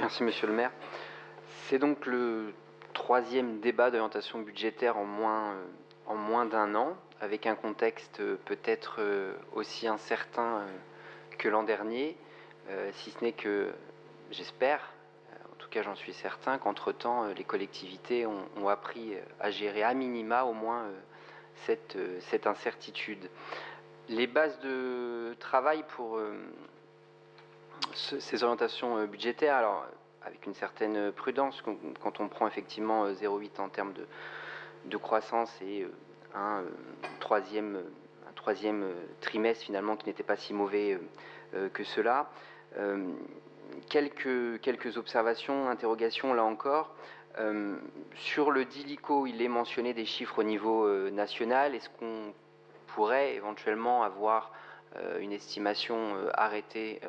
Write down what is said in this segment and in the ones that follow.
Merci Monsieur le maire. C'est donc le troisième débat d'orientation budgétaire en moins d'un an, avec un contexte peut-être aussi incertain que l'an dernier, si ce n'est que j'espère, en tout cas j'en suis certain, qu'entre-temps les collectivités ont appris à gérer à minima au moins cette incertitude. Les bases de travail pour ces orientations budgétaires, alors avec une certaine prudence, quand on prend effectivement 0,8 en termes de croissance et un troisième trimestre finalement qui n'était pas si mauvais que cela. Quelques observations, interrogations là encore. Sur le DILICO, il est mentionné des chiffres au niveau national. Est-ce qu'on pourrait éventuellement avoir une estimation arrêtée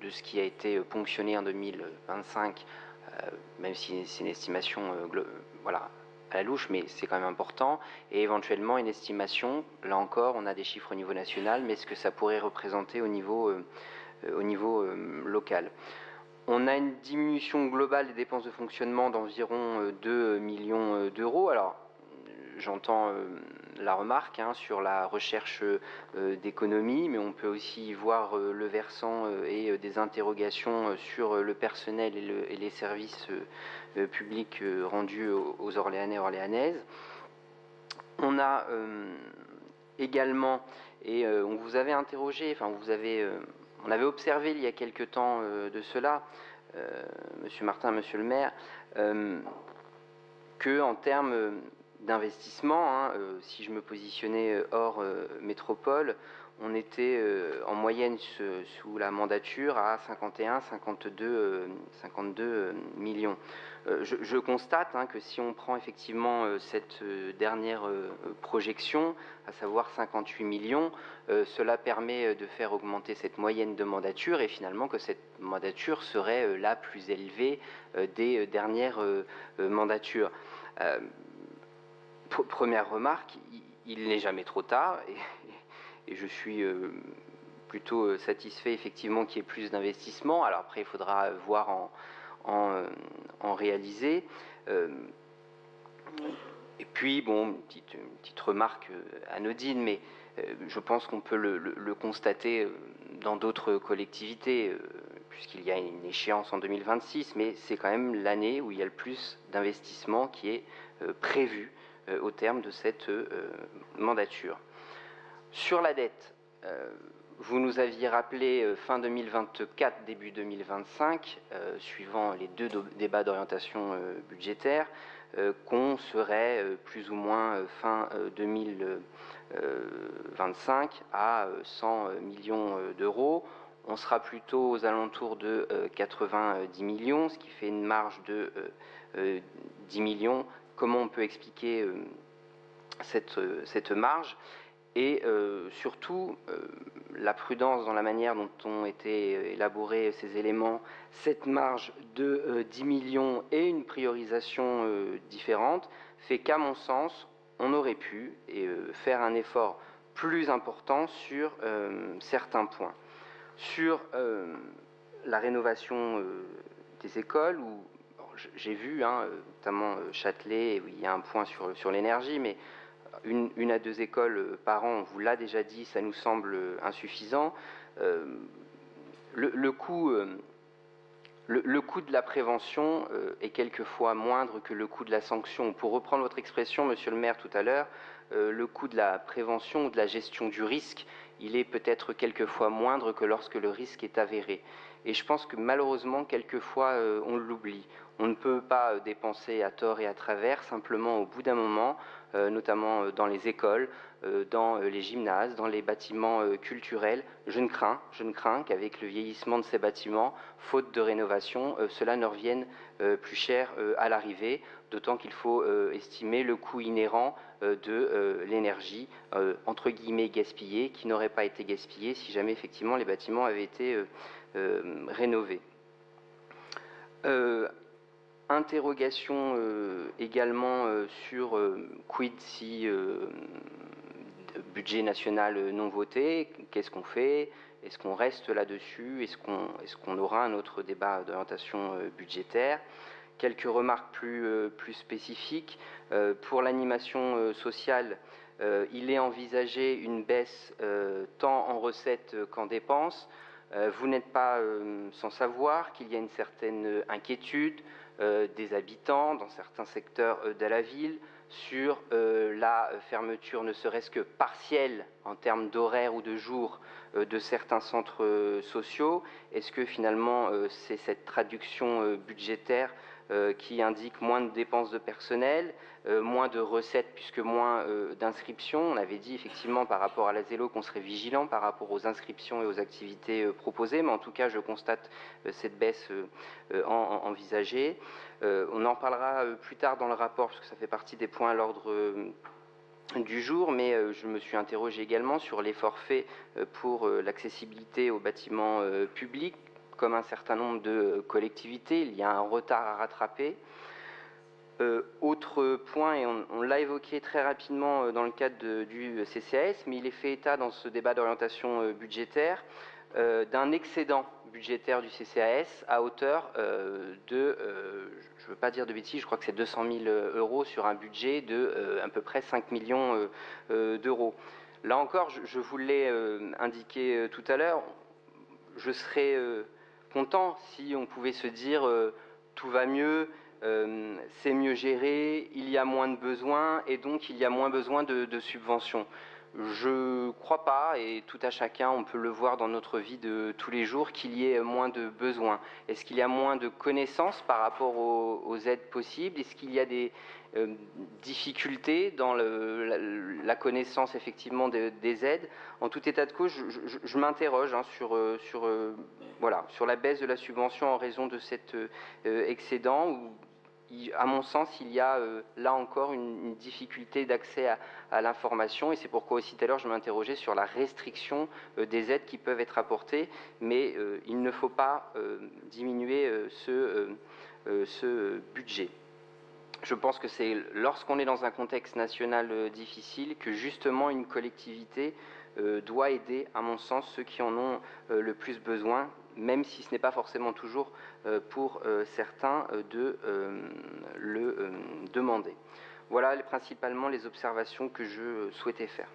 de ce qui a été ponctionné en 2025, même si c'est une estimation voilà, à la louche, mais c'est quand même important, et éventuellement une estimation, là encore, on a des chiffres au niveau national, mais ce que ça pourrait représenter au niveau local. On a une diminution globale des dépenses de fonctionnement d'environ 2 millions d'euros. Alors, j'entends la remarque sur la recherche d'économie, mais on peut aussi voir le versant et des interrogations sur le personnel et les services publics rendus aux Orléanais et Orléanaises. On a également, et on vous avait interrogé, enfin on avait observé il y a quelque temps de cela, Monsieur Martin, Monsieur le maire, que en termes d'investissement, si je me positionnais hors métropole, on était en moyenne sous la mandature à 52 millions. Je constate que si on prend effectivement cette dernière projection, à savoir 58 millions, cela permet de faire augmenter cette moyenne de mandature et finalement que cette mandature serait la plus élevée des dernières mandatures. Première remarque, il n'est jamais trop tard et je suis plutôt satisfait effectivement qu'il y ait plus d'investissement. Alors après, il faudra voir en réaliser. Et puis, bon, une petite remarque anodine, mais je pense qu'on peut le constater dans d'autres collectivités, puisqu'il y a une échéance en 2026, mais c'est quand même l'année où il y a le plus d'investissement qui est prévu au terme de cette mandature. Sur la dette, vous nous aviez rappelé fin 2024, début 2025, suivant les deux débats d'orientation budgétaire, qu'on serait plus ou moins fin 2025 à 100 millions d'euros. On sera plutôt aux alentours de 90 millions, ce qui fait une marge de 10 millions. Comment on peut expliquer cette marge ? Et surtout, la prudence dans la manière dont ont été élaborés ces éléments, cette marge de 10 millions et une priorisation différente, fait qu'à mon sens, on aurait pu faire un effort plus important sur certains points. Sur la rénovation des écoles, où j'ai vu, notamment Châtelet, où il y a un point sur l'énergie, mais une à deux écoles par an, on vous l'a déjà dit, ça nous semble insuffisant. Le coût de la prévention est quelquefois moindre que le coût de la sanction. Pour reprendre votre expression, Monsieur le maire, tout à l'heure, le coût de la prévention ou de la gestion du risque, il est peut-être quelquefois moindre que lorsque le risque est avéré. Et je pense que malheureusement, quelquefois, on l'oublie. On ne peut pas dépenser à tort et à travers, simplement au bout d'un moment, notamment dans les écoles, dans les gymnases, dans les bâtiments culturels. Je ne crains qu'avec le vieillissement de ces bâtiments, faute de rénovation, cela ne revienne plus cher à l'arrivée, d'autant qu'il faut estimer le coût inhérent de l'énergie, entre guillemets gaspillée, qui n'aurait pas été gaspillée si jamais effectivement les bâtiments avaient été rénovés. Interrogation également sur quid si budget national non voté, qu'est-ce qu'on fait? Est-ce qu'on reste là-dessus? Est-ce qu'on aura un autre débat d'orientation budgétaire? Quelques remarques plus spécifiques. Pour l'animation sociale, il est envisagé une baisse tant en recettes qu'en dépenses. Vous n'êtes pas sans savoir qu'il y a une certaine inquiétude des habitants dans certains secteurs de la ville sur la fermeture, ne serait-ce que partielle en termes d'horaire ou de jours, de certains centres sociaux. Est-ce que finalement c'est cette traduction budgétaire qui indique moins de dépenses de personnel, moins de recettes puisque moins d'inscriptions? On avait dit effectivement par rapport à la Zélo qu'on serait vigilant par rapport aux inscriptions et aux activités proposées, mais en tout cas je constate cette baisse envisagée. On en parlera plus tard dans le rapport parce que ça fait partie des points à l'ordre du jour, mais je me suis interrogé également sur les forfaits pour l'accessibilité aux bâtiments publics. Comme un certain nombre de collectivités, il y a un retard à rattraper. Autre point, et on l'a évoqué très rapidement dans le cadre du CCAS, mais il est fait état dans ce débat d'orientation budgétaire d'un excédent budgétaire du CCAS à hauteur de, je ne veux pas dire de bêtises, je crois que c'est 200 000 euros sur un budget de à peu près 5 millions d'euros. Là encore, je vous l'ai indiqué tout à l'heure, je serais content si on pouvait se dire tout va mieux, c'est mieux géré, il y a moins de besoins et donc il y a moins besoin de subventions. Je ne crois pas, et tout à chacun, on peut le voir dans notre vie de tous les jours, qu'il y ait moins de besoins. Est-ce qu'il y a moins de connaissances par rapport aux aides possibles? Est-ce qu'il y a des difficultés dans la connaissance effectivement des aides? En tout état de cause, je m'interroge sur la baisse de la subvention en raison de cet excédent où, à mon sens, il y a là encore une difficulté d'accès à l'information, et c'est pourquoi aussi tout à l'heure je m'interrogeais sur la restriction des aides qui peuvent être apportées, mais il ne faut pas diminuer ce budget. Je pense que c'est lorsqu'on est dans un contexte national difficile que justement une collectivité doit aider, à mon sens, ceux qui en ont le plus besoin, même si ce n'est pas forcément toujours pour certains de le demander. Voilà principalement les observations que je souhaitais faire.